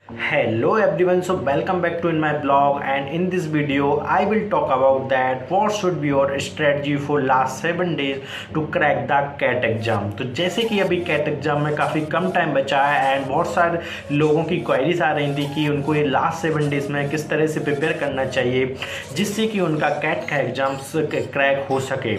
Hello everyone, so welcome back to in my blog, and in this video I will talk about that what should be your strategy for last 7 days to crack the CAT exam. तो जैसे कि अभी CAT exam में काफ़ी कम time बचा है and बहुत सारे लोगों की क्वेरीज आ रही थी कि उनको ये लास्ट 7 डेज में किस तरह से प्रिपेयर करना चाहिए जिससे कि उनका CAT का एग्जाम्स क्रैक हो सके।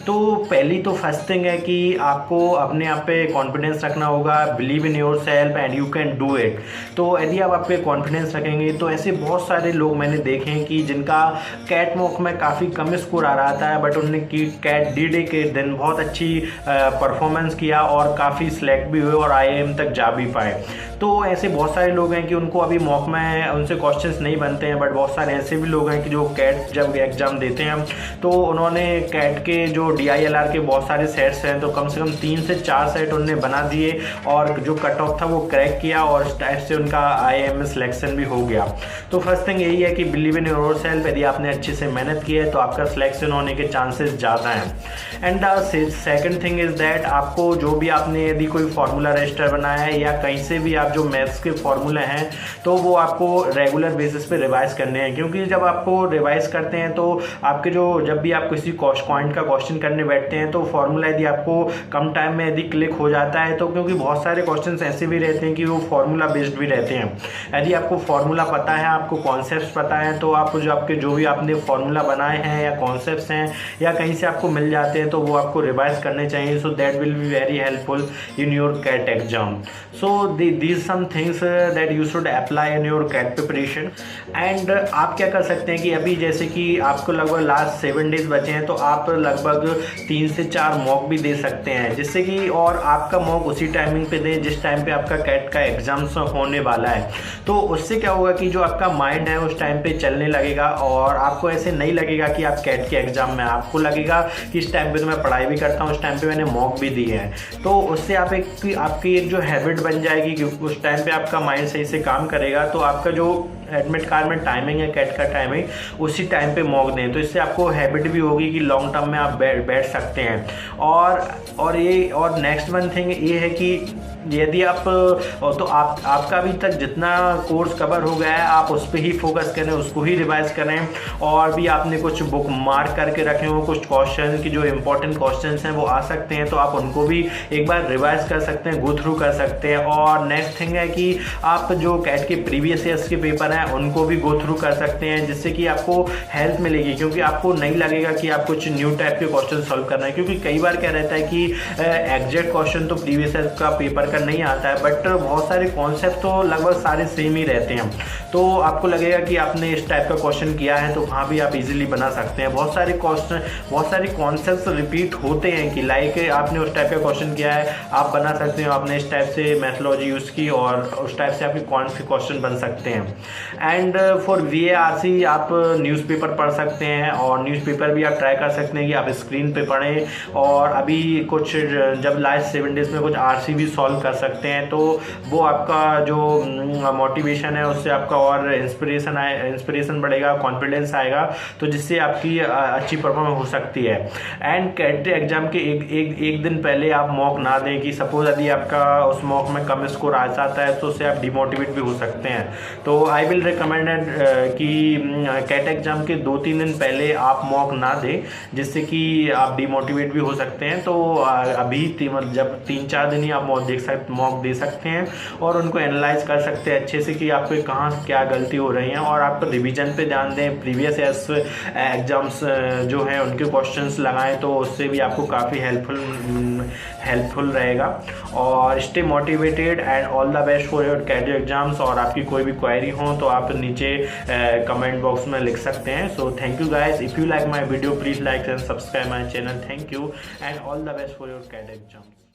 तो पहली तो फर्स्ट थिंग है कि आपको अपने आप पे कॉन्फिडेंस रखना होगा, believe in your self and you can do it. तो यदि आप पे कॉन्फिडेंस रखेंगे तो ऐसे बहुत सारे लोग मैंने देखे हैं कि जिनका कैट मॉक में काफ़ी कम स्कोर आ रहा था, बट उन्होंने की कैट डी के दिन बहुत अच्छी परफॉर्मेंस किया और काफ़ी सिलेक्ट भी हुए और IIM तक जा भी पाए। तो ऐसे बहुत सारे लोग हैं कि उनको अभी मॉक में उनसे क्वेश्चंस नहीं बनते हैं, बट बहुत सारे ऐसे भी लोग हैं कि जो कैट जब एग्ज़ाम देते हैं तो उन्होंने कैट के जो DILR के बहुत सारे सेट्स हैं तो कम से कम 3 से 4 सेट उन्होंने बना दिए और जो कट ऑफ था वो क्रैक किया और इस टाइप से उनका IIM में सिलेक्शन भी हो गया। तो फर्स्ट थिंग यही है कि बिलीव इन योर सेल्फ। यदि आपने अच्छे से मेहनत की है तो आपका सिलेक्शन होने के चांसेस ज़्यादा हैं। And second thing is that आपको जो भी आपने यदि कोई फार्मूला रजिस्टर बनाया है या कहीं से भी जो मैथ्स के फॉर्मूले हैं तो वो आपको रेगुलर बेसिस पे रिवाइज करने हैं, क्योंकि जब आपको रिवाइज करते हैं तो आपके जो जब भी आप किसी पॉइंट का क्वेश्चन करने बैठते हैं तो फॉर्मूला यदि आपको कम टाइम में यदि क्लिक हो जाता है तो क्योंकि बहुत सारे क्वेश्चंस ऐसे भी रहते हैं कि वो फॉर्मूला बेस्ड भी रहते हैं। यदि आपको फॉर्मूला पता है, आपको कॉन्सेप्ट्स पता है, तो आप जो भी आपने फॉर्मूला बनाए हैं या कॉन्सेप्ट्स हैं या कहीं से आपको मिल जाते हैं तो वो आपको रिवाइज करने चाहिए। So that will be very helpful in your CAT exam. So these some things that you should apply in your CAT preparation। And आप क्या कर सकते हैं कि अभी जैसे कि आपको लगभग लास्ट 7 डेज बचे हैं तो आप लगभग 3 से 4 मॉक भी दे सकते हैं, जिससे कि और आपका मॉक उसी टाइमिंग पे दें जिस टाइम पे आपका CAT का एग्जाम होने वाला है। तो उससे क्या होगा कि जो आपका माइंड है उस टाइम पे चलने लगेगा और आपको ऐसे नहीं लगेगा कि आप CAT के एग्जाम में, आपको लगेगा कि इस टाइम पे तो मैं पढ़ाई भी करता हूँ, उस टाइम पे मैंने मॉक भी दी है। तो उससे आपकी एक जो हैबिट बन जाएगी कि उस टाइम पे आपका माइंड सही से काम करेगा तो आपका जो एडमिट कार्ड में टाइमिंग है CAT का टाइमिंग उसी टाइम पे मॉक दें, तो इससे आपको हैबिट भी होगी कि लॉन्ग टर्म में आप बैठ सकते हैं। और नेक्स्ट वन थिंग ये है कि यदि आप तो आपका अभी तक जितना कोर्स कवर हो गया है आप उस पर ही फोकस करें, उसको ही रिवाइज करें। और भी आपने कुछ बुक मार्क करके रखे हो, कुछ क्वेश्चन की जो इंपॉर्टेंट क्वेश्चंस हैं वो आ सकते हैं तो आप उनको भी एक बार रिवाइज कर सकते हैं, गो थ्रू कर सकते हैं। और नेक्स्ट थिंग है कि आप जो CAT के प्रीवियस ईयर्स के पेपर हैं उनको भी गो थ्रू कर सकते हैं, जिससे कि आपको हेल्प मिलेगी, क्योंकि आपको नहीं लगेगा कि आप कुछ न्यू टाइप के क्वेश्चन सॉल्व कर रहे हैं। क्योंकि कई बार क्या रहता है कि एग्जैक्ट क्वेश्चन तो प्रीवियस ईयर का पेपर नहीं आता है, बट बहुत सारे कॉन्सेप्ट तो लगभग सारे सेम ही रहते हैं। तो आपको लगेगा कि आपने इस टाइप का क्वेश्चन किया है तो वहाँ भी आप इजीली बना सकते हैं। बहुत सारे कॉन्सेप्ट रिपीट होते हैं कि लाइक आपने उस टाइप का क्वेश्चन किया है, आप बना सकते हो, आपने इस टाइप से मैथोलॉजी यूज़ की और उस टाइप से आपके कौन से क्वेश्चन बन सकते हैं। एंड फॉर VARC आप न्यूज़पेपर पढ़ सकते हैं और न्यूज़पेपर भी आप ट्राई कर सकते हैं कि आप स्क्रीन पे पढ़ें। और अभी कुछ जब लास्ट 7 डेज में कुछ RC भी सॉल्व कर सकते हैं तो वो आपका जो मोटिवेशन है उससे आपका और इंस्पिरेशन बढ़ेगा, कॉन्फिडेंस आएगा, तो जिससे आपकी अच्छी परफॉर्मेंस हो सकती है। एंड CAT एग्जाम के एक दिन पहले आप मॉक ना दें कि सपोज यदि आपका उस मॉक में कम स्कोर आ जाता है तो उससे आप डिमोटिवेट भी हो सकते हैं। तो आई विल रिकमेंडेड कि CAT एग्जाम के 2-3 दिन पहले आप मॉक ना दें, जिससे कि आप डिमोटिवेट भी हो सकते हैं। तो अभी जब 3-4 दिन ही आप मॉक दे सकते हैं और उनको एनालाइज कर सकते हैं अच्छे से कि आपको कहाँ क्या गलती हो रही है। और आप रिवीजन पे ध्यान दें, प्रीवियस ईयर्स एग्जाम्स जो हैं उनके क्वेश्चंस लगाएं, तो उससे भी आपको काफ़ी हेल्पफुल रहेगा। और stay motivated and all the best for your CAT exams. और आपकी कोई भी क्वेरी हो तो आप नीचे कमेंट बॉक्स में लिख सकते हैं। So thank you guys, if you like my video please like and subscribe my channel. Thank you and all the best for your CAT exams.